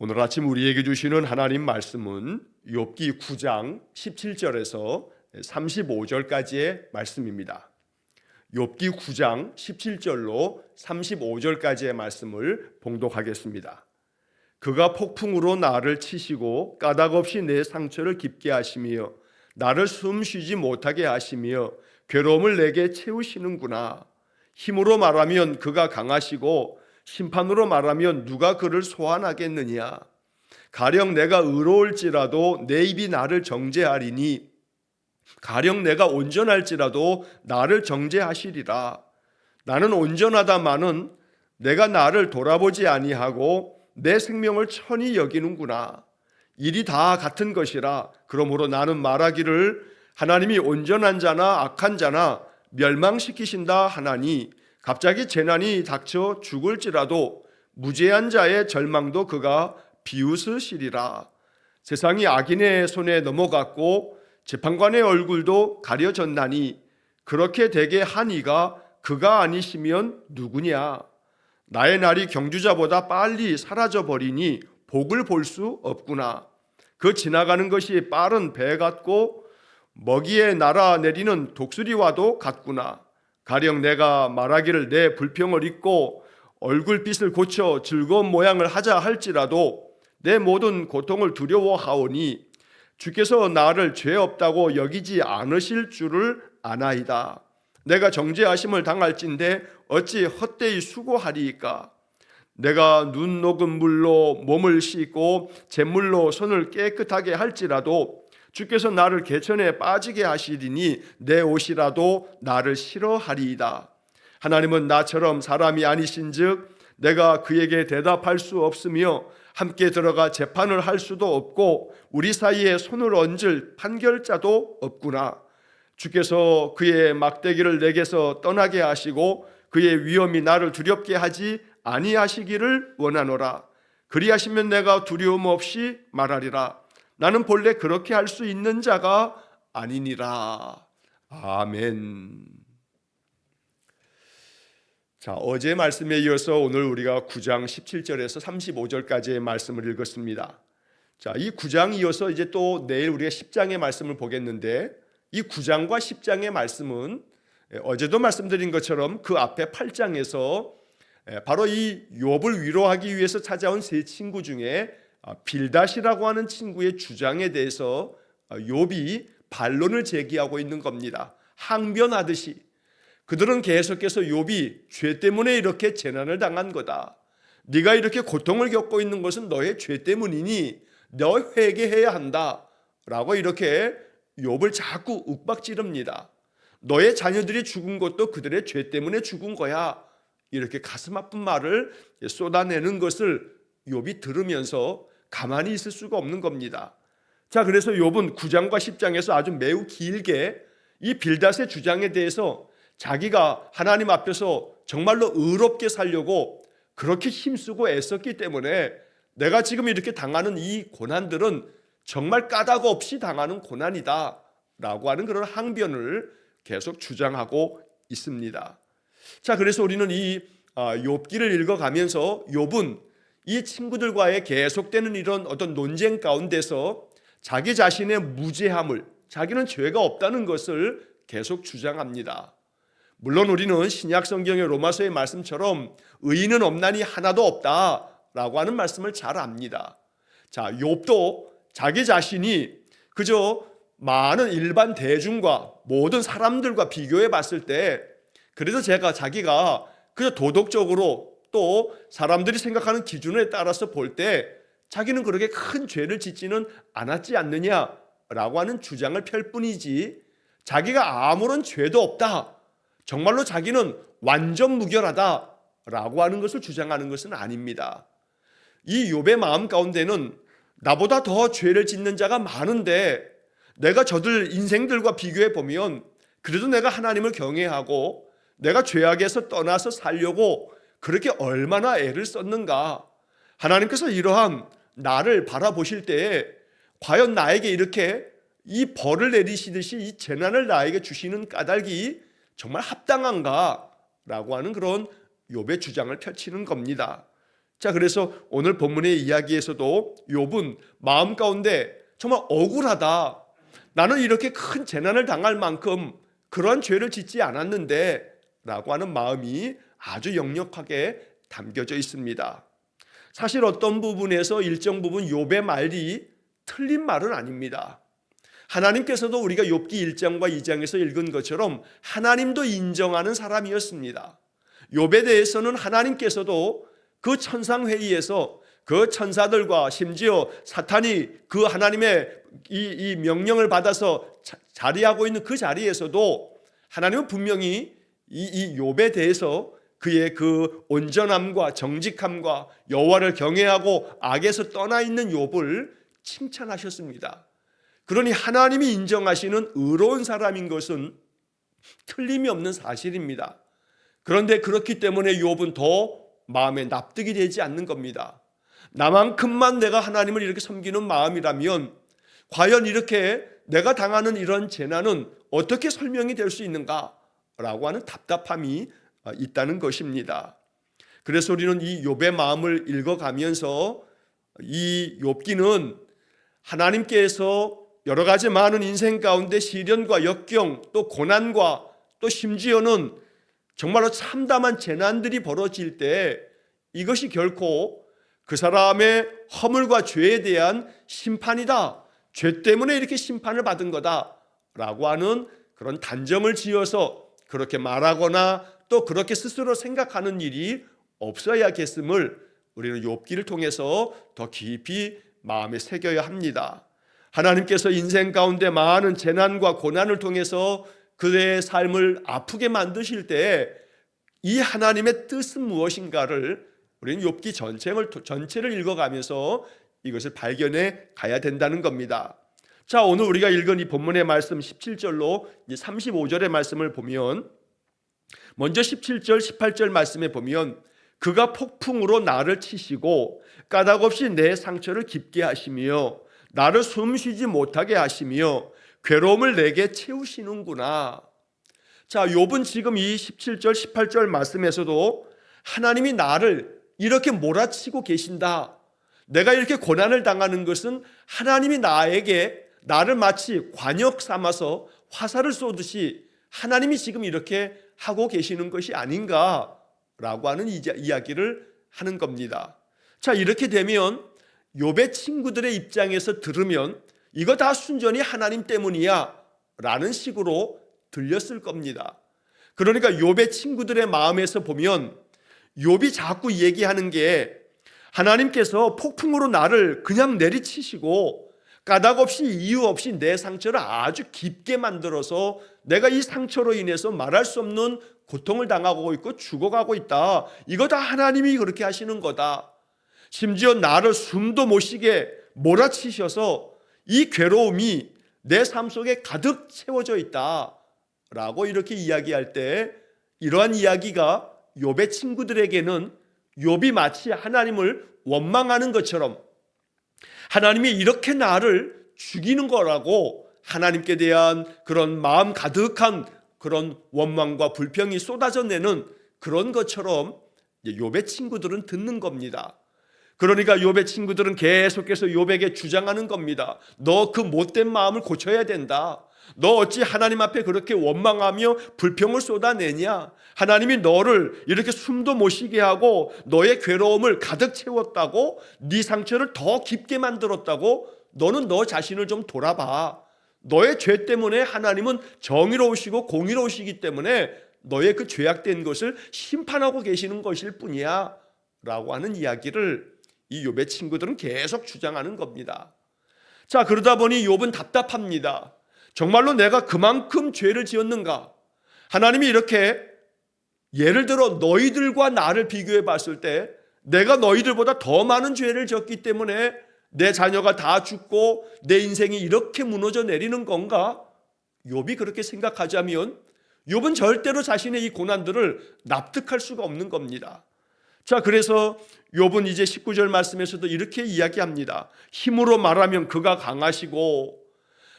오늘 아침 우리에게 주시는 하나님 말씀은 욥기 9장 17절에서 35절까지의 말씀입니다. 욥기 9장 17절로 35절까지의 말씀을 봉독하겠습니다. 그가 폭풍으로 나를 치시고 까닭없이 내 상처를 깊게 하시며 나를 숨쉬지 못하게 하시며 괴로움을 내게 채우시는구나. 힘으로 말하면 그가 강하시고 심판으로 말하면 누가 그를 소환하겠느냐. 가령 내가 의로울지라도 내 입이 나를 정죄하리니 가령 내가 온전할지라도 나를 정죄하시리라. 나는 온전하다마는 내가 나를 돌아보지 아니하고 내 생명을 천히 여기는구나. 일이 다 같은 것이라. 그러므로 나는 말하기를 하나님이 온전한 자나 악한 자나 멸망시키신다 하나니 갑자기 재난이 닥쳐 죽을지라도 무죄한 자의 절망도 그가 비웃으시리라. 세상이 악인의 손에 넘어갔고 재판관의 얼굴도 가려졌나니 그렇게 되게 한 이가 그가 아니시면 누구냐. 나의 날이 경주자보다 빨리 사라져버리니 복을 볼 수 없구나. 그 지나가는 것이 빠른 배 같고 먹이에 날아내리는 독수리와도 같구나. 가령 내가 말하기를 내 불평을 잊고 얼굴빛을 고쳐 즐거운 모양을 하자 할지라도 내 모든 고통을 두려워하오니 주께서 나를 죄 없다고 여기지 않으실 줄을 아나이다. 내가 정죄하심을 당할진대 어찌 헛되이 수고하리이까. 내가 눈 녹은 물로 몸을 씻고 잿물로 손을 깨끗하게 할지라도 주께서 나를 개천에 빠지게 하시리니 내 옷이라도 나를 싫어하리이다. 하나님은 나처럼 사람이 아니신즉 내가 그에게 대답할 수 없으며 함께 들어가 재판을 할 수도 없고 우리 사이에 손을 얹을 판결자도 없구나. 주께서 그의 막대기를 내게서 떠나게 하시고 그의 위엄이 나를 두렵게 하지 아니하시기를 원하노라. 그리하시면 내가 두려움 없이 말하리라. 나는 본래 그렇게 할 수 있는 자가 아니니라. 아멘. 자, 어제 말씀에 이어서 오늘 우리가 9장 17절에서 35절까지의 말씀을 읽었습니다. 자, 이 9장 이어서 이제 또 내일 우리가 10장의 말씀을 보겠는데 이 9장과 10장의 말씀은 어제도 말씀드린 것처럼 그 앞에 8장에서 바로 이 욥을 위로하기 위해서 찾아온 세 친구 중에 빌닷이라고 하는 친구의 주장에 대해서 욥이 반론을 제기하고 있는 겁니다. 항변하듯이 그들은 계속해서 욥이 죄 때문에 이렇게 재난을 당한 거다. 네가 이렇게 고통을 겪고 있는 것은 너의 죄 때문이니 너 회개해야 한다 라고 이렇게 욥을 자꾸 윽박지릅니다. 너의 자녀들이 죽은 것도 그들의 죄 때문에 죽은 거야. 이렇게 가슴 아픈 말을 쏟아내는 것을 욥이 들으면서 가만히 있을 수가 없는 겁니다. 자, 그래서 욥은 9장과 10장에서 아주 매우 길게 이 빌닷의 주장에 대해서 자기가 하나님 앞에서 정말로 의롭게 살려고 그렇게 힘쓰고 애썼기 때문에 내가 지금 이렇게 당하는 이 고난들은 정말 까닭 없이 당하는 고난이다 라고 하는 그런 항변을 계속 주장하고 있습니다. 자, 그래서 우리는 이 욥기를 읽어가면서 욥은 이 친구들과의 계속되는 이런 어떤 논쟁 가운데서 자기 자신의 무죄함을, 자기는 죄가 없다는 것을 계속 주장합니다. 물론 우리는 신약 성경의 로마서의 말씀처럼 의인은 없나니 하나도 없다라고 하는 말씀을 잘 압니다. 자, 욥도 자기 자신이 그저 많은 일반 대중과 모든 사람들과 비교해 봤을 때 그래도 자기가 그저 도덕적으로 또 사람들이 생각하는 기준에 따라서 볼 때 자기는 그렇게 큰 죄를 짓지는 않았지 않느냐라고 하는 주장을 펼 뿐이지 자기가 아무런 죄도 없다, 정말로 자기는 완전 무결하다라고 하는 것을 주장하는 것은 아닙니다. 이 욥의 마음 가운데는 나보다 더 죄를 짓는 자가 많은데 내가 저들 인생들과 비교해 보면 그래도 내가 하나님을 경외하고 내가 죄악에서 떠나서 살려고 그렇게 얼마나 애를 썼는가. 하나님께서 이러한 나를 바라보실 때에 과연 나에게 이렇게 이 벌을 내리시듯이 이 재난을 나에게 주시는 까닭이 정말 합당한가? 라고 하는 그런 욥의 주장을 펼치는 겁니다. 자, 그래서 오늘 본문의 이야기에서도 욥은 마음 가운데 정말 억울하다. 나는 이렇게 큰 재난을 당할 만큼 그런 죄를 짓지 않았는데 라고 하는 마음이 아주 역력하게 담겨져 있습니다. 사실 어떤 부분에서 일정 부분 욥의 말이 틀린 말은 아닙니다. 하나님께서도 우리가 욥기 1장과 2장에서 읽은 것처럼 하나님도 인정하는 사람이었습니다. 욥에 대해서는 하나님께서도 그 천상회의에서 그 천사들과 심지어 사탄이 그 하나님의 이 명령을 받아서 자리하고 있는 그 자리에서도 하나님은 분명히 이 욥에 대해서 그의 그 온전함과 정직함과 여호와를 경외하고 악에서 떠나 있는 욥을 칭찬하셨습니다. 그러니 하나님이 인정하시는 의로운 사람인 것은 틀림이 없는 사실입니다. 그런데 그렇기 때문에 욥은 더 마음에 납득이 되지 않는 겁니다. 나만큼만 내가 하나님을 이렇게 섬기는 마음이라면 과연 이렇게 내가 당하는 이런 재난은 어떻게 설명이 될 수 있는가라고 하는 답답함이 있다는 것입니다. 그래서 우리는 이 욥의 마음을 읽어가면서 이 욥기는 하나님께서 여러 가지 많은 인생 가운데 시련과 역경 또 고난과 또 심지어는 정말로 참담한 재난들이 벌어질 때 이것이 결코 그 사람의 허물과 죄에 대한 심판이다. 죄 때문에 이렇게 심판을 받은 거다라고 하는 그런 단정을 지어서 그렇게 말하거나 또 그렇게 스스로 생각하는 일이 없어야겠음을 우리는 욥기를 통해서 더 깊이 마음에 새겨야 합니다. 하나님께서 인생 가운데 많은 재난과 고난을 통해서 그의 삶을 아프게 만드실 때 이 하나님의 뜻은 무엇인가를 우리는 욥기 전체를 읽어가면서 이것을 발견해 가야 된다는 겁니다. 자, 오늘 우리가 읽은 이 본문의 말씀 17절로 35절의 말씀을 보면 먼저 17절 18절 말씀에 보면 그가 폭풍으로 나를 치시고 까닭없이 내 상처를 깊게 하시며 나를 숨쉬지 못하게 하시며 괴로움을 내게 채우시는구나. 자, 욥은 지금 이 17절 18절 말씀에서도 하나님이 나를 이렇게 몰아치고 계신다. 내가 이렇게 고난을 당하는 것은 하나님이 나를 마치 관역 삼아서 화살을 쏘듯이 하나님이 지금 이렇게 하고 계시는 것이 아닌가라고 하는 이야기를 하는 겁니다. 자, 이렇게 되면 욥의 친구들의 입장에서 들으면 이거 다 순전히 하나님 때문이야 라는 식으로 들렸을 겁니다. 그러니까 욥의 친구들의 마음에서 보면 욥이 자꾸 얘기하는 게 하나님께서 폭풍으로 나를 그냥 내리치시고 까닭없이 이유 없이 내 상처를 아주 깊게 만들어서 내가 이 상처로 인해서 말할 수 없는 고통을 당하고 있고 죽어가고 있다. 이거 다 하나님이 그렇게 하시는 거다. 심지어 나를 숨도 못 쉬게 몰아치셔서 이 괴로움이 내 삶 속에 가득 채워져 있다 라고 이렇게 이야기할 때 이러한 이야기가 욥의 친구들에게는 욥이 마치 하나님을 원망하는 것처럼 하나님이 이렇게 나를 죽이는 거라고 하나님께 대한 그런 마음 가득한 그런 원망과 불평이 쏟아져 내는 그런 것처럼 욥의 친구들은 듣는 겁니다. 그러니까 욥의 친구들은 계속해서 욥에게 주장하는 겁니다. 너 그 못된 마음을 고쳐야 된다. 너 어찌 하나님 앞에 그렇게 원망하며 불평을 쏟아내냐? 하나님이 너를 이렇게 숨도 못 쉬게 하고 너의 괴로움을 가득 채웠다고, 네 상처를 더 깊게 만들었다고. 너는 너 자신을 좀 돌아봐. 너의 죄 때문에 하나님은 정의로우시고 공의로우시기 때문에 너의 그 죄악된 것을 심판하고 계시는 것일 뿐이야 라고 하는 이야기를 이 욥의 친구들은 계속 주장하는 겁니다. 자, 그러다 보니 욥은 답답합니다. 정말로 내가 그만큼 죄를 지었는가? 하나님이 이렇게 예를 들어 너희들과 나를 비교해 봤을 때 내가 너희들보다 더 많은 죄를 지었기 때문에 내 자녀가 다 죽고 내 인생이 이렇게 무너져 내리는 건가? 욥이 그렇게 생각하자면 욥은 절대로 자신의 이 고난들을 납득할 수가 없는 겁니다. 자, 그래서 욥은 이제 19절 말씀에서도 이렇게 이야기합니다. 힘으로 말하면 그가 강하시고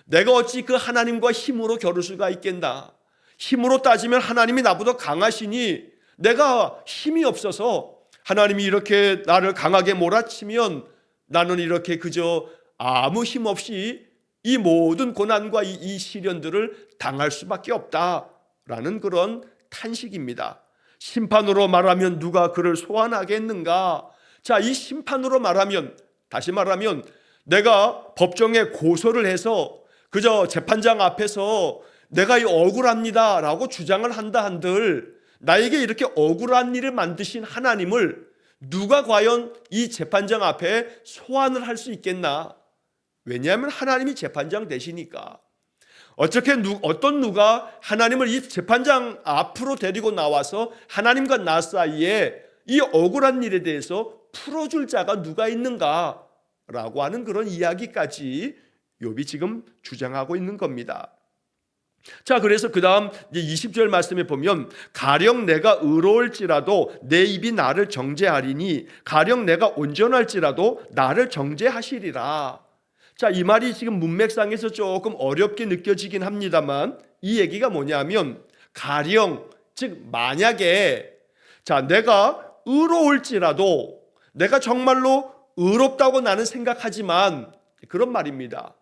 내가 어찌 그 하나님과 힘으로 겨룰 수가 있겠나? 힘으로 따지면 하나님이 나보다 강하시니 내가 힘이 없어서 하나님이 이렇게 나를 강하게 몰아치면 나는 이렇게 그저 아무 힘 없이 이 모든 고난과 이 시련들을 당할 수밖에 없다라는 그런 탄식입니다. 심판으로 말하면 누가 그를 소환하겠는가? 자, 이 심판으로 말하면, 다시 말하면 내가 법정에 고소를 해서 그저 재판장 앞에서 내가 이 억울합니다 라고 주장을 한다 한들, 나에게 이렇게 억울한 일을 만드신 하나님을 누가 과연 이 재판장 앞에 소환을 할 수 있겠나? 왜냐하면 하나님이 재판장 되시니까. 어떤 누가 하나님을 이 재판장 앞으로 데리고 나와서 하나님과 나 사이에 이 억울한 일에 대해서 풀어줄 자가 누가 있는가? 라고 하는 그런 이야기까지 욥이 지금 주장하고 있는 겁니다. 자, 그래서 그 다음 20절 말씀에 보면 가령 내가 의로울지라도 내 입이 나를 정죄하리니 가령 내가 온전할지라도 나를 정죄하시리라. 자, 이 말이 지금 문맥상에서 조금 어렵게 느껴지긴 합니다만 이 얘기가 뭐냐면 가령, 즉 만약에 자, 내가 의로울지라도 내가 정말로 의롭다고 나는 생각하지만 그런 말입니다.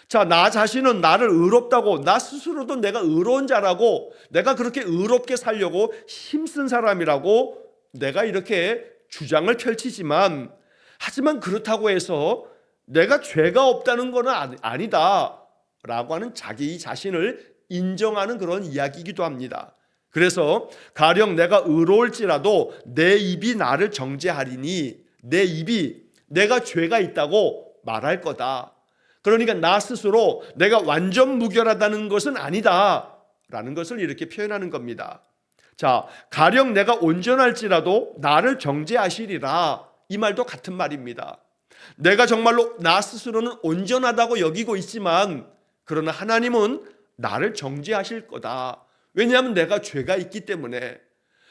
자, 나 자신은 나를 의롭다고, 나 스스로도 내가 의로운 자라고, 내가 그렇게 의롭게 살려고 힘쓴 사람이라고 내가 이렇게 주장을 펼치지만, 하지만 그렇다고 해서 내가 죄가 없다는 건 아니다 라고 하는 자기 자신을 인정하는 그런 이야기이기도 합니다. 그래서 가령 내가 의로울지라도 내 입이 나를 정죄하리니, 내 입이 내가 죄가 있다고 말할 거다. 그러니까 나 스스로 내가 완전 무결하다는 것은 아니다 라는 것을 이렇게 표현하는 겁니다. 자, 가령 내가 온전할지라도 나를 정죄하시리라, 이 말도 같은 말입니다. 내가 정말로 나 스스로는 온전하다고 여기고 있지만 그러나 하나님은 나를 정죄하실 거다. 왜냐하면 내가 죄가 있기 때문에.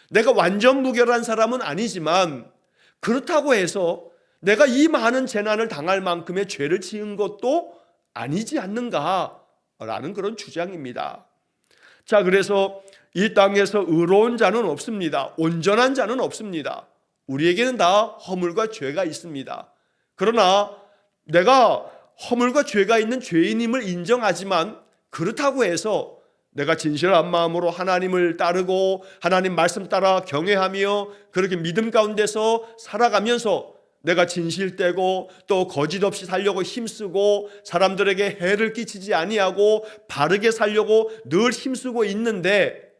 내가 완전 무결한 사람은 아니지만 그렇다고 해서 내가 이 많은 재난을 당할 만큼의 죄를 지은 것도 아니지 않는가라는 그런 주장입니다. 자, 그래서 이 땅에서 의로운 자는 없습니다. 온전한 자는 없습니다. 우리에게는 다 허물과 죄가 있습니다. 그러나 내가 허물과 죄가 있는 죄인임을 인정하지만 그렇다고 해서 내가 진실한 마음으로 하나님을 따르고 하나님 말씀 따라 경외하며 그렇게 믿음 가운데서 살아가면서 내가 진실되고 또 거짓 없이 살려고 힘쓰고 사람들에게 해를 끼치지 아니하고 바르게 살려고 늘 힘쓰고 있는데,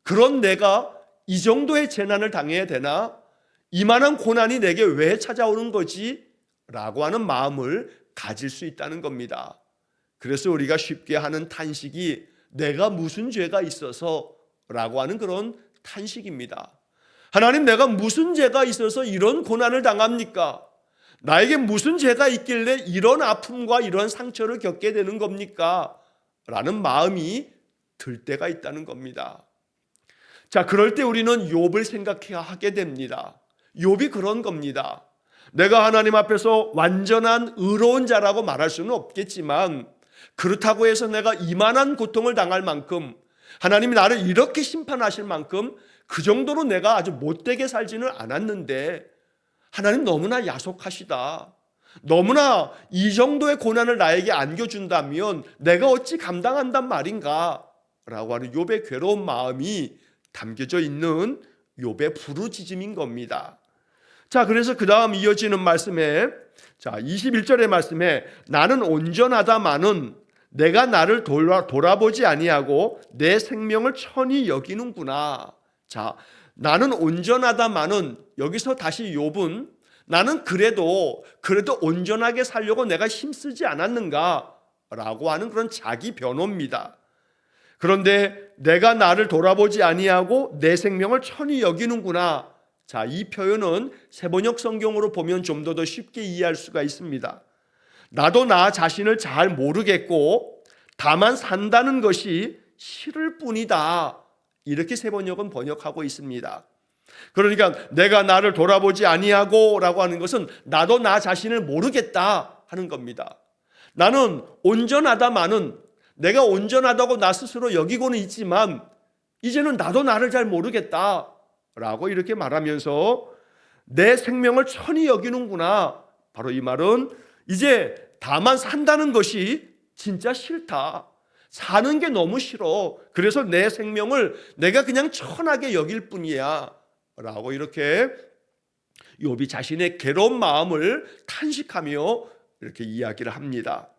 그런 내가 이 정도의 재난을 당해야 되나? 이만한 고난이 내게 왜 찾아오는 거지? 라고 하는 마음을 가질 수 있다는 겁니다. 그래서 우리가 쉽게 하는 탄식이 내가 무슨 죄가 있어서 라고 하는 그런 탄식입니다. 하나님, 내가 무슨 죄가 있어서 이런 고난을 당합니까? 나에게 무슨 죄가 있길래 이런 아픔과 이런 상처를 겪게 되는 겁니까? 라는 마음이 들 때가 있다는 겁니다. 자, 그럴 때 우리는 욥을 생각해야 하게 됩니다. 욥이 그런 겁니다. 내가 하나님 앞에서 완전한 의로운 자라고 말할 수는 없겠지만 그렇다고 해서 내가 이만한 고통을 당할 만큼, 하나님이 나를 이렇게 심판하실 만큼 그 정도로 내가 아주 못되게 살지는 않았는데 하나님 너무나 야속하시다. 너무나 이 정도의 고난을 나에게 안겨준다면 내가 어찌 감당한단 말인가? 라고 하는 욥의 괴로운 마음이 담겨져 있는 욥의 부르짖음인 겁니다. 자, 그래서 그 다음 이어지는 말씀에, 자, 21절의 말씀에 나는 온전하다마는 내가 나를 돌아보지 아니하고 내 생명을 천히 여기는구나. 자, 나는 온전하다마는, 여기서 다시 욥은 나는 그래도 온전하게 살려고 내가 힘쓰지 않았는가? 라고 하는 그런 자기 변호입니다. 그런데 내가 나를 돌아보지 아니하고 내 생명을 천히 여기는구나. 자, 이 표현은 세번역 성경으로 보면 좀 더 쉽게 이해할 수가 있습니다. 나도 나 자신을 잘 모르겠고 다만 산다는 것이 싫을 뿐이다. 이렇게 세번역은 번역하고 있습니다. 그러니까 내가 나를 돌아보지 아니하고 라고 하는 것은 나도 나 자신을 모르겠다 하는 겁니다. 나는 온전하다마는, 내가 온전하다고 나 스스로 여기고는 있지만 이제는 나도 나를 잘 모르겠다 라고 이렇게 말하면서 내 생명을 천히 여기는구나. 바로 이 말은 이제 다만 산다는 것이 진짜 싫다. 사는 게 너무 싫어. 그래서 내 생명을 내가 그냥 천하게 여길 뿐이야 라고 이렇게 욥이 자신의 괴로운 마음을 탄식하며 이렇게 이야기를 합니다.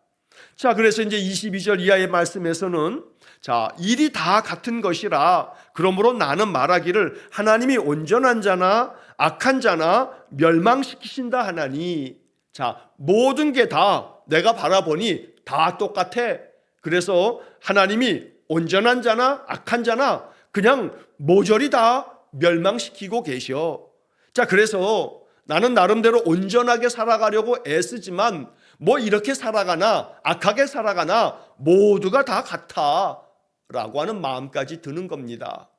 자, 그래서 이제 22절 이하의 말씀에서는 자, 일이 다 같은 것이라 그러므로 나는 말하기를 하나님이 온전한 자나 악한 자나 멸망시키신다 하나니, 자, 모든 게 다 내가 바라보니 다 똑같아. 그래서 하나님이 온전한 자나 악한 자나 그냥 모조리 다 멸망시키고 계셔. 자, 그래서 나는 나름대로 온전하게 살아가려고 애쓰지만 뭐 이렇게 살아가나 악하게 살아가나 모두가 다 같아 라고 하는 마음까지 드는 겁니다.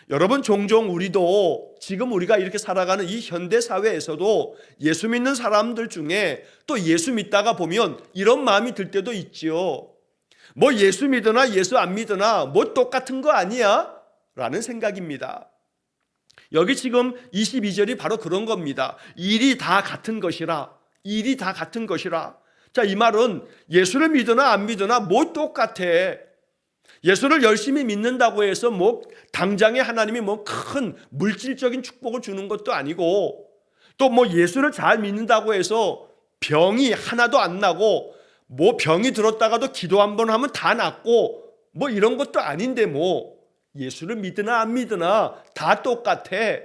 여러분, 종종 우리도 지금 우리가 이렇게 살아가는 이 현대 사회에서도 예수 믿는 사람들 중에 또 예수 믿다가 보면 이런 마음이 들 때도 있지요. 뭐 예수 믿으나 예수 안 믿으나 뭐 똑같은 거 아니야? 라는 생각입니다. 여기 지금 22절이 바로 그런 겁니다. 일이 다 같은 것이라. 일이 다 같은 것이라. 자, 이 말은 예수를 믿으나 안 믿으나 뭐 똑같아. 예수를 열심히 믿는다고 해서 뭐 당장에 하나님이 뭐 큰 물질적인 축복을 주는 것도 아니고, 또 뭐 예수를 잘 믿는다고 해서 병이 하나도 안 나고 뭐 병이 들었다가도 기도 한번 하면 다 낫고 뭐 이런 것도 아닌데 뭐 예수를 믿으나 안 믿으나 다 똑같아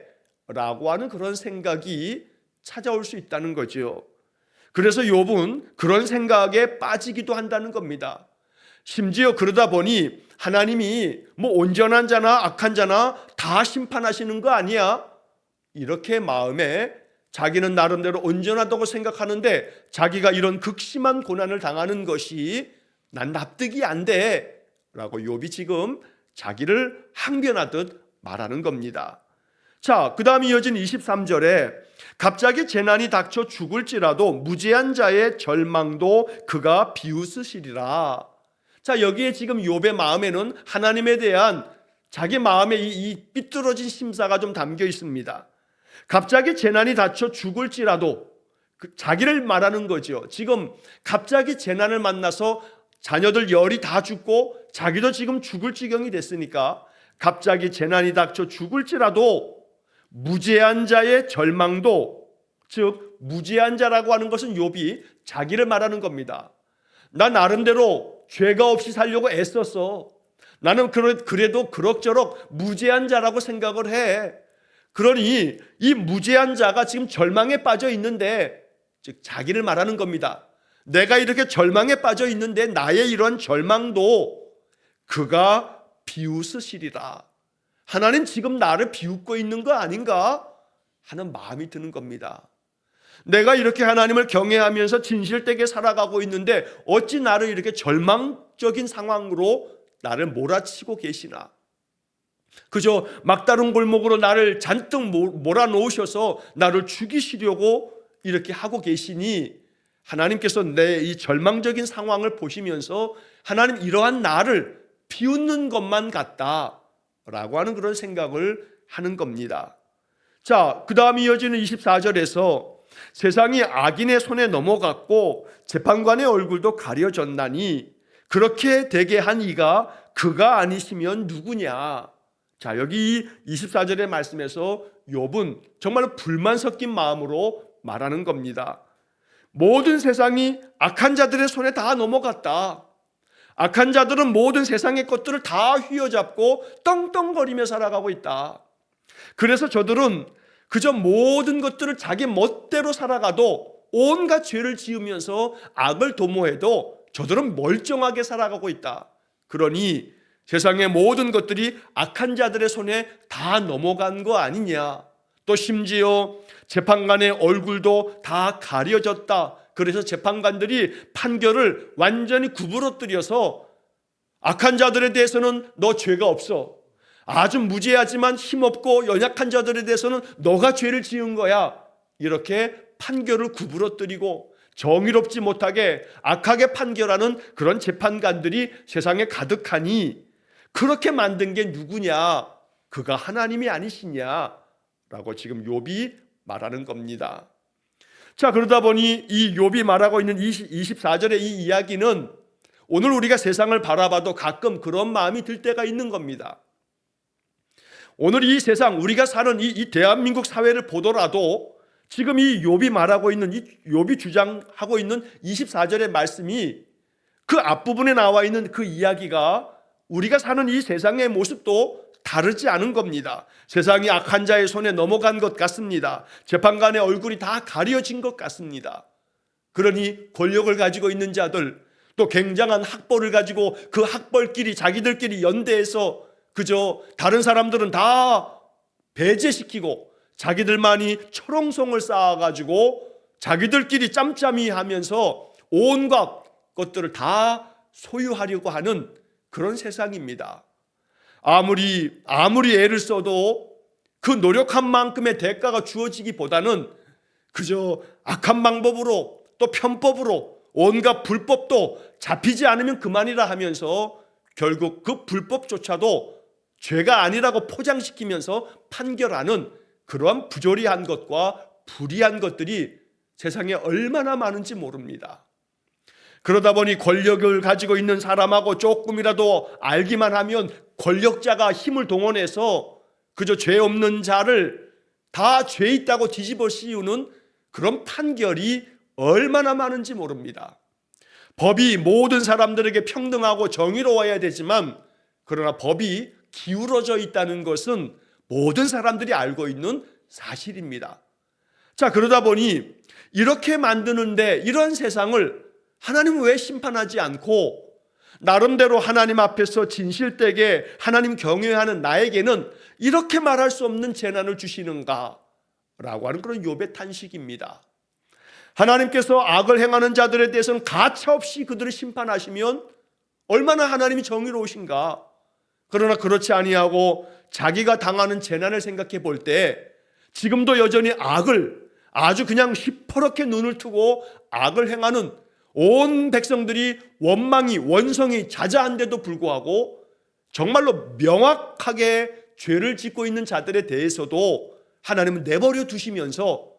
라고 하는 그런 생각이 찾아올 수 있다는 거죠. 그래서 욥은 그런 생각에 빠지기도 한다는 겁니다. 심지어 그러다 보니 하나님이 뭐 온전한 자나 악한 자나 다 심판하시는 거 아니야? 이렇게 마음에 자기는 나름대로 온전하다고 생각하는데 자기가 이런 극심한 고난을 당하는 것이 난 납득이 안 돼 라고 욥이 지금 자기를 항변하듯 말하는 겁니다. 자, 그 다음 이어진 23절에 갑자기 재난이 닥쳐 죽을지라도 무죄한 자의 절망도 그가 비웃으시리라. 자, 여기에 지금 욥의 마음에는 하나님에 대한 자기 마음의 이 삐뚤어진 심사가 좀 담겨 있습니다. 갑자기 재난이 닥쳐 죽을지라도, 자기를 말하는 거죠. 지금 갑자기 재난을 만나서 자녀들 열이 다 죽고 자기도 지금 죽을 지경이 됐으니까 갑자기 재난이 닥쳐 죽을지라도 무죄한 자의 절망도, 즉 무죄한 자라고 하는 것은 욥이 자기를 말하는 겁니다. 나 나름대로 죄가 없이 살려고 애썼어. 나는 그래도 그럭저럭 무죄한 자라고 생각을 해. 그러니 이 무죄한 자가 지금 절망에 빠져 있는데, 즉 자기를 말하는 겁니다. 내가 이렇게 절망에 빠져 있는데 나의 이런 절망도 그가 비웃으시리라. 하나님 지금 나를 비웃고 있는 거 아닌가 하는 마음이 드는 겁니다. 내가 이렇게 하나님을 경외하면서 진실되게 살아가고 있는데 어찌 나를 이렇게 절망적인 상황으로 나를 몰아치고 계시나. 그저 막다른 골목으로 나를 잔뜩 몰아놓으셔서 나를 죽이시려고 이렇게 하고 계시니 하나님께서 내 이 절망적인 상황을 보시면서 하나님 이러한 나를 비웃는 것만 같다라고 하는 그런 생각을 하는 겁니다. 자, 그 다음 이어지는 24절에서 세상이 악인의 손에 넘어갔고 재판관의 얼굴도 가려졌나니 그렇게 되게 한 이가 그가 아니시면 누구냐. 자, 여기 24절의 말씀에서 욥은 정말 불만 섞인 마음으로 말하는 겁니다. 모든 세상이 악한 자들의 손에 다 넘어갔다. 악한 자들은 모든 세상의 것들을 다 휘어잡고 떵떵거리며 살아가고 있다. 그래서 저들은 그저 모든 것들을 자기 멋대로 살아가도 온갖 죄를 지으면서 악을 도모해도 저들은 멀쩡하게 살아가고 있다. 그러니 세상의 모든 것들이 악한 자들의 손에 다 넘어간 거 아니냐. 또 심지어 재판관의 얼굴도 다 가려졌다. 그래서 재판관들이 판결을 완전히 구부러뜨려서 악한 자들에 대해서는 너 죄가 없어. 아주 무죄하지만 힘없고 연약한 자들에 대해서는 너가 죄를 지은 거야. 이렇게 판결을 구부러뜨리고 정의롭지 못하게 악하게 판결하는 그런 재판관들이 세상에 가득하니 그렇게 만든 게 누구냐? 그가 하나님이 아니시냐? 라고 지금 욥이 말하는 겁니다. 자, 그러다 보니 이 욥이 말하고 있는 24절의 이 이야기는 오늘 우리가 세상을 바라봐도 가끔 그런 마음이 들 때가 있는 겁니다. 오늘 이 세상, 우리가 사는 이 대한민국 사회를 보더라도 지금 이 욥이 말하고 있는, 이 욥이 주장하고 있는 24절의 말씀이 그 앞부분에 나와 있는 그 이야기가 우리가 사는 이 세상의 모습도 다르지 않은 겁니다. 세상이 악한 자의 손에 넘어간 것 같습니다. 재판관의 얼굴이 다 가려진 것 같습니다. 그러니 권력을 가지고 있는 자들, 또 굉장한 학벌을 가지고 그 학벌끼리 자기들끼리 연대해서 그저 다른 사람들은 다 배제시키고 자기들만이 철옹성을 쌓아가지고 자기들끼리 짬짬이 하면서 온갖 것들을 다 소유하려고 하는 그런 세상입니다. 아무리 애를 써도 그 노력한 만큼의 대가가 주어지기보다는 그저 악한 방법으로 또 편법으로 온갖 불법도 잡히지 않으면 그만이라 하면서 결국 그 불법조차도 죄가 아니라고 포장시키면서 판결하는 그러한 부조리한 것과 불의한 것들이 세상에 얼마나 많은지 모릅니다. 그러다 보니 권력을 가지고 있는 사람하고 조금이라도 알기만 하면 권력자가 힘을 동원해서 그저 죄 없는 자를 다 죄 있다고 뒤집어 씌우는 그런 판결이 얼마나 많은지 모릅니다. 법이 모든 사람들에게 평등하고 정의로워야 되지만 그러나 법이 기울어져 있다는 것은 모든 사람들이 알고 있는 사실입니다. 자, 그러다 보니 이렇게 만드는데 이런 세상을 하나님은 왜 심판하지 않고 나름대로 하나님 앞에서 진실되게 하나님 경외하는 나에게는 이렇게 말할 수 없는 재난을 주시는가? 라고 하는 그런 욥의 탄식입니다. 하나님께서 악을 행하는 자들에 대해서는 가차없이 그들을 심판하시면 얼마나 하나님이 정의로우신가? 그러나 그렇지 아니하고 자기가 당하는 재난을 생각해 볼 때 지금도 여전히 악을 아주 그냥 시퍼렇게 눈을 뜨고 악을 행하는 온 백성들이 원성이 자자한데도 불구하고 정말로 명확하게 죄를 짓고 있는 자들에 대해서도 하나님은 내버려 두시면서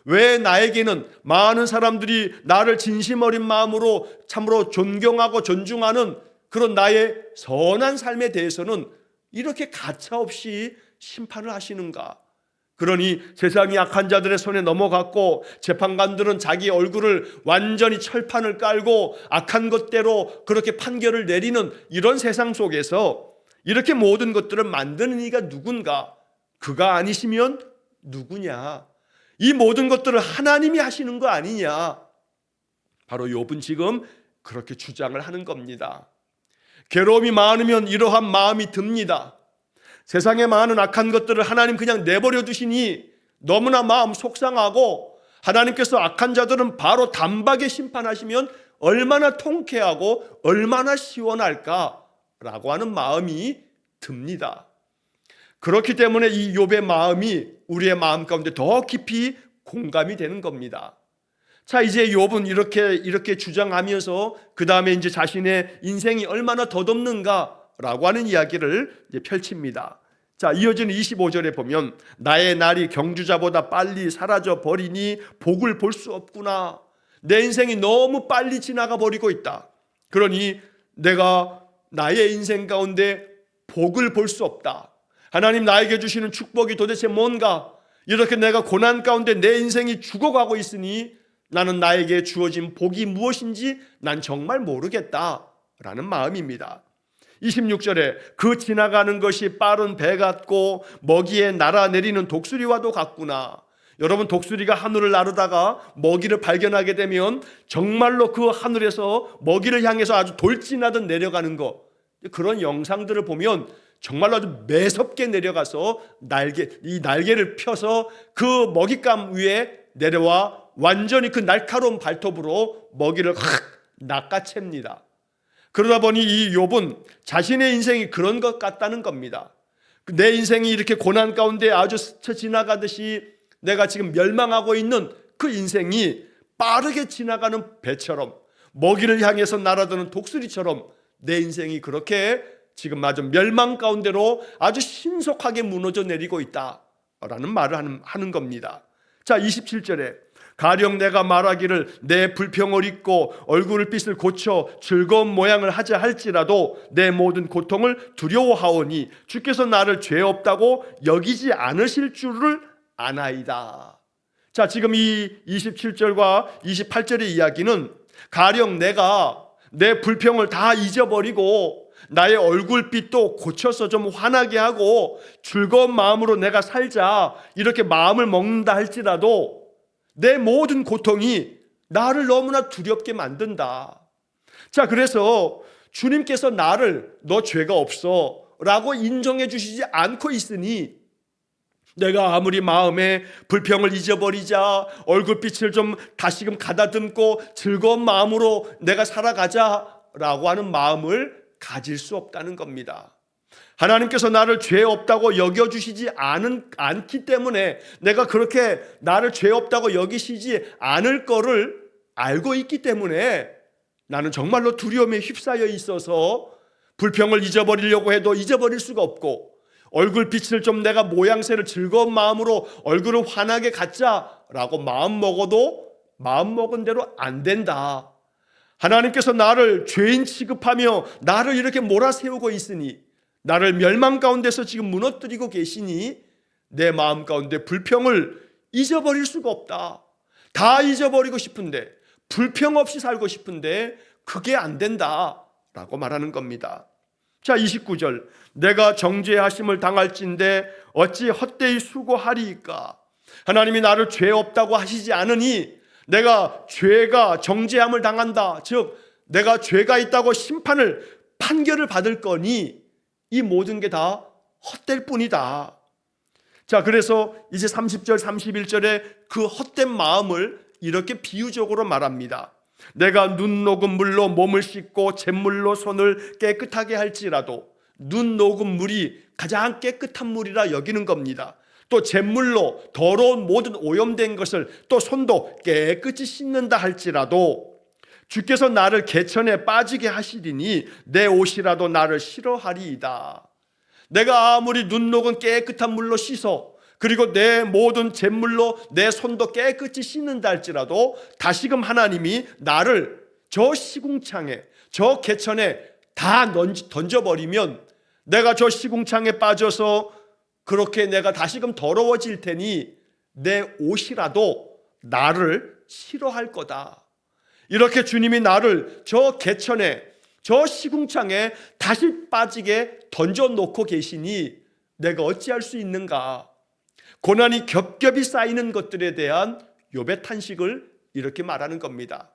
왜 나에게는 많은 사람들이 나를 진심 어린 마음으로 참으로 존경하고 존중하는 그런 나의 선한 삶에 대해서는 이렇게 가차없이 심판을 하시는가? 그러니 세상이 악한 자들의 손에 넘어갔고 재판관들은 자기 얼굴을 완전히 철판을 깔고 악한 것대로 그렇게 판결을 내리는 이런 세상 속에서 이렇게 모든 것들을 만드는 이가 누군가? 그가 아니시면 누구냐? 이 모든 것들을 하나님이 하시는 거 아니냐? 바로 욥은 지금 그렇게 주장을 하는 겁니다. 괴로움이 많으면 이러한 마음이 듭니다. 세상에 많은 악한 것들을 하나님 그냥 내버려 두시니 너무나 마음 속상하고 하나님께서 악한 자들은 바로 단박에 심판하시면 얼마나 통쾌하고 얼마나 시원할까라고 하는 마음이 듭니다. 그렇기 때문에 이 욥의 마음이 우리의 마음 가운데 더 깊이 공감이 되는 겁니다. 자, 이제 욥은 이렇게 주장하면서 그 다음에 이제 자신의 인생이 얼마나 덧없는가라고 하는 이야기를 이제 펼칩니다. 자, 이어지는 25절에 보면 나의 날이 경주자보다 빨리 사라져 버리니 복을 볼 수 없구나. 내 인생이 너무 빨리 지나가 버리고 있다. 그러니 내가 나의 인생 가운데 복을 볼 수 없다. 하나님 나에게 주시는 축복이 도대체 뭔가? 이렇게 내가 고난 가운데 내 인생이 죽어가고 있으니 나는 나에게 주어진 복이 무엇인지 난 정말 모르겠다라는 마음입니다. 26절에 그 지나가는 것이 빠른 배 같고 먹이에 날아내리는 독수리와도 같구나. 여러분, 독수리가 하늘을 나르다가 먹이를 발견하게 되면 정말로 그 하늘에서 먹이를 향해서 아주 돌진하듯 내려가는 것, 그런 영상들을 보면 정말로 아주 매섭게 내려가서 날개를 펴서 그 먹잇감 위에 내려와 완전히 그 날카로운 발톱으로 먹이를 확 낚아챕니다. 그러다 보니 이 욥은 자신의 인생이 그런 것 같다는 겁니다. 내 인생이 이렇게 고난 가운데 아주 스쳐 지나가듯이 내가 지금 멸망하고 있는 그 인생이 빠르게 지나가는 배처럼 먹이를 향해서 날아드는 독수리처럼 내 인생이 그렇게 지금 아주 멸망 가운데로 아주 신속하게 무너져 내리고 있다라는 말을 하는 겁니다. 자, 27절에 가령 내가 말하기를 내 불평을 잊고 얼굴 빛을 고쳐 즐거운 모양을 하자 할지라도 내 모든 고통을 두려워하오니 주께서 나를 죄 없다고 여기지 않으실 줄을 아나이다. 자, 지금 이 27절과 28절의 이야기는 가령 내가 내 불평을 다 잊어버리고 나의 얼굴빛도 고쳐서 좀 환하게 하고 즐거운 마음으로 내가 살자 이렇게 마음을 먹는다 할지라도 내 모든 고통이 나를 너무나 두렵게 만든다. 자, 그래서 주님께서 나를 너 죄가 없어 라고 인정해 주시지 않고 있으니 내가 아무리 마음에 불평을 잊어버리자, 얼굴빛을 좀 다시금 가다듬고 즐거운 마음으로 내가 살아가자라고 하는 마음을 가질 수 없다는 겁니다. 하나님께서 나를 죄 없다고 여겨주시지 않기 때문에 내가 그렇게 나를 죄 없다고 여기시지 않을 거를 알고 있기 때문에 나는 정말로 두려움에 휩싸여 있어서 불평을 잊어버리려고 해도 잊어버릴 수가 없고 얼굴빛을 좀 내가 모양새를 즐거운 마음으로 얼굴을 환하게 갖자라고 마음먹어도 마음먹은 대로 안 된다. 하나님께서 나를 죄인 취급하며 나를 이렇게 몰아세우고 있으니 나를 멸망 가운데서 지금 무너뜨리고 계시니 내 마음 가운데 불평을 잊어버릴 수가 없다. 다 잊어버리고 싶은데 불평 없이 살고 싶은데 그게 안 된다라고 말하는 겁니다. 자, 29절 내가 정죄하심을 당할진대 어찌 헛되이 수고하리이까. 하나님이 나를 죄 없다고 하시지 않으니 내가 죄가 정죄함을 당한다. 즉 내가 죄가 있다고 판결을 받을 거니 이 모든 게 다 헛될 뿐이다. 자, 그래서 이제 30절 31절에 그 헛된 마음을 이렇게 비유적으로 말합니다. 내가 눈 녹은 물로 몸을 씻고 잿물로 손을 깨끗하게 할지라도 눈 녹은 물이 가장 깨끗한 물이라 여기는 겁니다. 또 잿물로 더러운 모든 오염된 것을 또 손도 깨끗이 씻는다 할지라도 주께서 나를 개천에 빠지게 하시리니 내 옷이라도 나를 싫어하리이다. 내가 아무리 눈 녹은 깨끗한 물로 씻어 그리고 내 모든 잿물로 내 손도 깨끗이 씻는다 할지라도 다시금 하나님이 나를 저 시궁창에 저 개천에 다 던져버리면 내가 저 시궁창에 빠져서 그렇게 내가 다시금 더러워질 테니 내 옷이라도 나를 싫어할 거다. 이렇게 주님이 나를 저 개천에 저 시궁창에 다시 빠지게 던져놓고 계시니 내가 어찌할 수 있는가. 고난이 겹겹이 쌓이는 것들에 대한 욥의 탄식을 이렇게 말하는 겁니다.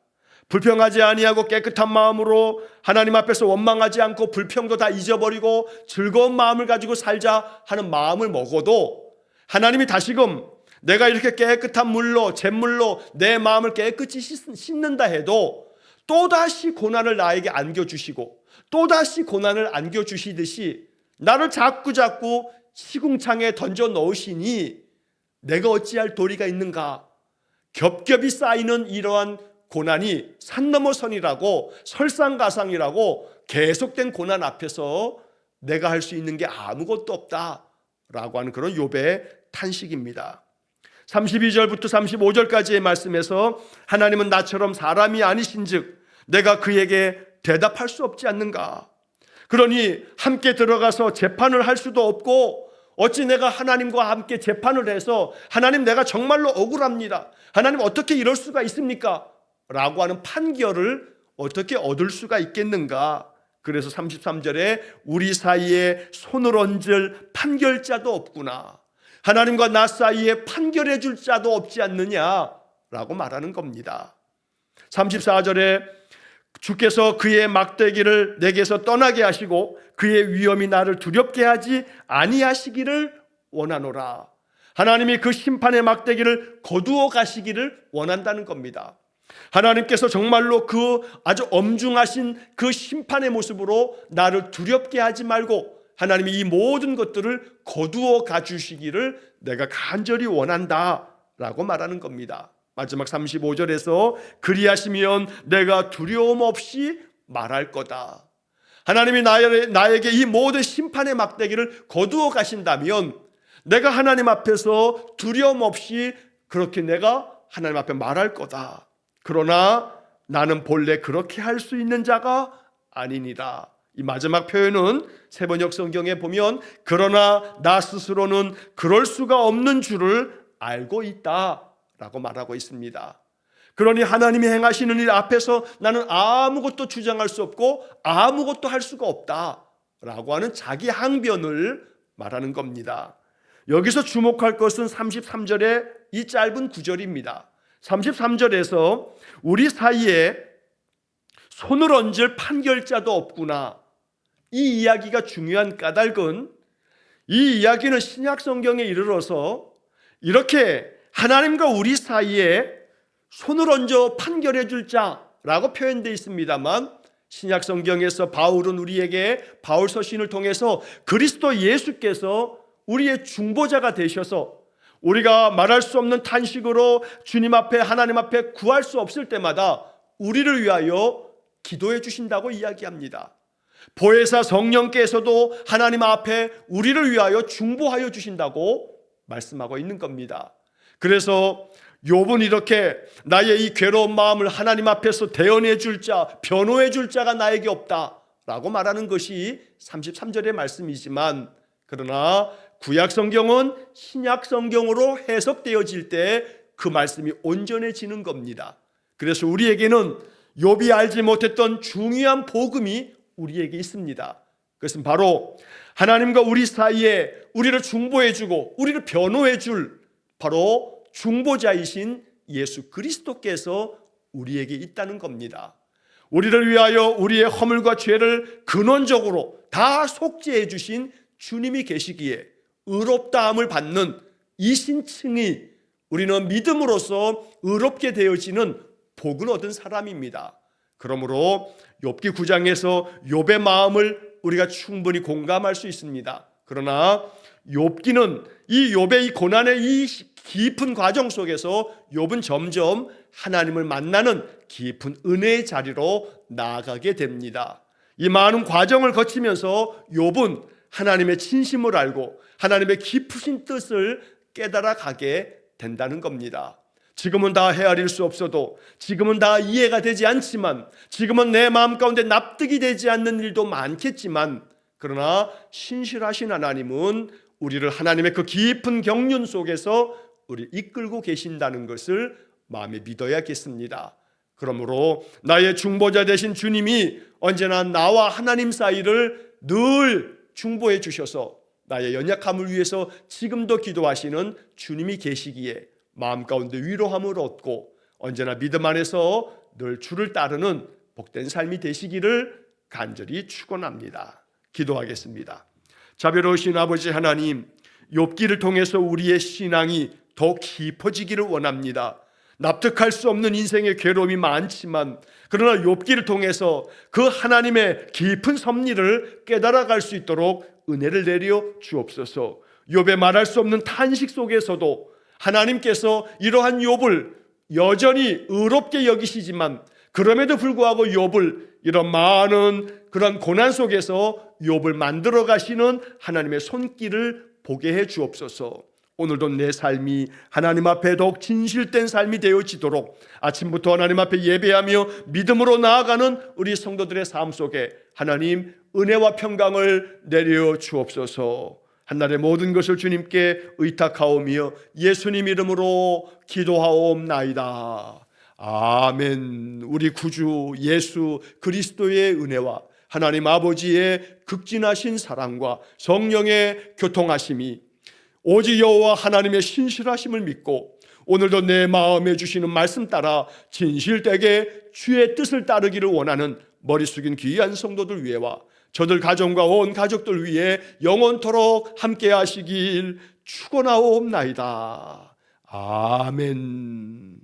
불평하지 아니하고 깨끗한 마음으로 하나님 앞에서 원망하지 않고 불평도 다 잊어버리고 즐거운 마음을 가지고 살자 하는 마음을 먹어도 하나님이 다시금 내가 이렇게 깨끗한 물로 잿물로 내 마음을 깨끗이 씻는다 해도 또다시 고난을 나에게 안겨주시고 또다시 고난을 안겨주시듯이 나를 자꾸 시궁창에 던져 넣으시니 내가 어찌할 도리가 있는가. 겹겹이 쌓이는 이러한 고난이 산 넘어 선이라고 설상가상이라고 계속된 고난 앞에서 내가 할 수 있는 게 아무것도 없다라고 하는 그런 욥의 탄식입니다. 32절부터 35절까지의 말씀에서 하나님은 나처럼 사람이 아니신즉 내가 그에게 대답할 수 없지 않는가. 그러니 함께 들어가서 재판을 할 수도 없고 어찌 내가 하나님과 함께 재판을 해서 하나님 내가 정말로 억울합니다. 하나님 어떻게 이럴 수가 있습니까? 라고 하는 판결을 어떻게 얻을 수가 있겠는가. 그래서 33절에 우리 사이에 손을 얹을 판결자도 없구나. 하나님과 나 사이에 판결해 줄 자도 없지 않느냐라고 말하는 겁니다. 34절에 주께서 그의 막대기를 내게서 떠나게 하시고 그의 위엄이 나를 두렵게 하지 아니하시기를 원하노라. 하나님이 그 심판의 막대기를 거두어 가시기를 원한다는 겁니다. 하나님께서 정말로 그 아주 엄중하신 그 심판의 모습으로 나를 두렵게 하지 말고 하나님이 이 모든 것들을 거두어 가주시기를 내가 간절히 원한다라고 말하는 겁니다. 마지막 35절에서 그리하시면 내가 두려움 없이 말할 거다. 하나님이 나에게 이 모든 심판의 막대기를 거두어 가신다면 내가 하나님 앞에서 두려움 없이 그렇게 내가 하나님 앞에 말할 거다. 그러나 나는 본래 그렇게 할 수 있는 자가 아니니라. 이 마지막 표현은 세번역 성경에 보면 그러나 나 스스로는 그럴 수가 없는 줄을 알고 있다라고 말하고 있습니다. 그러니 하나님이 행하시는 일 앞에서 나는 아무것도 주장할 수 없고 아무것도 할 수가 없다라고 하는 자기 항변을 말하는 겁니다. 여기서 주목할 것은 33절의 이 짧은 구절입니다. 33절에서 우리 사이에 손을 얹을 판결자도 없구나. 이 이야기가 중요한 까닭은 이 이야기는 신약 성경에 이르러서 이렇게 하나님과 우리 사이에 손을 얹어 판결해 줄 자라고 표현되어 있습니다만 신약 성경에서 바울은 우리에게 바울 서신을 통해서 그리스도 예수께서 우리의 중보자가 되셔서 우리가 말할 수 없는 탄식으로 주님 앞에 하나님 앞에 구할 수 없을 때마다 우리를 위하여 기도해 주신다고 이야기합니다. 보혜사 성령께서도 하나님 앞에 우리를 위하여 중보하여 주신다고 말씀하고 있는 겁니다. 그래서 욥은 이렇게 나의 이 괴로운 마음을 하나님 앞에서 대언해 줄 자, 변호해 줄 자가 나에게 없다라고 말하는 것이 33절의 말씀이지만 그러나 구약 성경은 신약 성경으로 해석되어질 때 그 말씀이 온전해지는 겁니다. 그래서 우리에게는 욥이 알지 못했던 중요한 복음이 우리에게 있습니다. 그것은 바로 하나님과 우리 사이에 우리를 중보해주고 우리를 변호해줄 바로 중보자이신 예수 그리스도께서 우리에게 있다는 겁니다. 우리를 위하여 우리의 허물과 죄를 근원적으로 다 속죄해 주신 주님이 계시기에 의롭다함을 받는 이 신칭이 우리는 믿음으로써 의롭게 되어지는 복을 얻은 사람입니다. 그러므로 욥기 9장에서 욥의 마음을 우리가 충분히 공감할 수 있습니다. 그러나 욥기는 이 욥의 이 고난의 이 깊은 과정 속에서 욥은 점점 하나님을 만나는 깊은 은혜의 자리로 나아가게 됩니다. 이 많은 과정을 거치면서 욥은 하나님의 진심을 알고 하나님의 깊으신 뜻을 깨달아 가게 된다는 겁니다. 지금은 다 헤아릴 수 없어도 지금은 다 이해가 되지 않지만 지금은 내 마음 가운데 납득이 되지 않는 일도 많겠지만 그러나 신실하신 하나님은 우리를 하나님의 그 깊은 경륜 속에서 우리 이끌고 계신다는 것을 마음에 믿어야겠습니다. 그러므로 나의 중보자 되신 주님이 언제나 나와 하나님 사이를 늘 중보해 주셔서 나의 연약함을 위해서 지금도 기도하시는 주님이 계시기에 마음 가운데 위로함을 얻고 언제나 믿음 안에서 늘 주를 따르는 복된 삶이 되시기를 간절히 축원합니다. 기도하겠습니다. 자비로우신 아버지 하나님, 욥기를 통해서 우리의 신앙이 더 깊어지기를 원합니다. 납득할 수 없는 인생의 괴로움이 많지만 그러나 욥기를 통해서 그 하나님의 깊은 섭리를 깨달아갈 수 있도록 은혜를 내려 주옵소서. 욥의 말할 수 없는 탄식 속에서도 하나님께서 이러한 욥을 여전히 의롭게 여기시지만 그럼에도 불구하고 욥을 이런 많은 그런 고난 속에서 욥을 만들어 가시는 하나님의 손길을 보게 해 주옵소서. 오늘도 내 삶이 하나님 앞에 더욱 진실된 삶이 되어지도록 아침부터 하나님 앞에 예배하며 믿음으로 나아가는 우리 성도들의 삶 속에 하나님 은혜와 평강을 내려 주옵소서. 한날의 모든 것을 주님께 의탁하오며 예수님 이름으로 기도하옵나이다. 아멘. 우리 구주 예수 그리스도의 은혜와 하나님 아버지의 극진하신 사랑과 성령의 교통하심이 오직 여호와 하나님의 신실하심을 믿고 오늘도 내 마음에 주시는 말씀 따라 진실되게 주의 뜻을 따르기를 원하는 머리 숙인 귀한 성도들 위해와 저들 가정과 온 가족들 위해 영원토록 함께 하시길 축원하옵나이다. 아멘.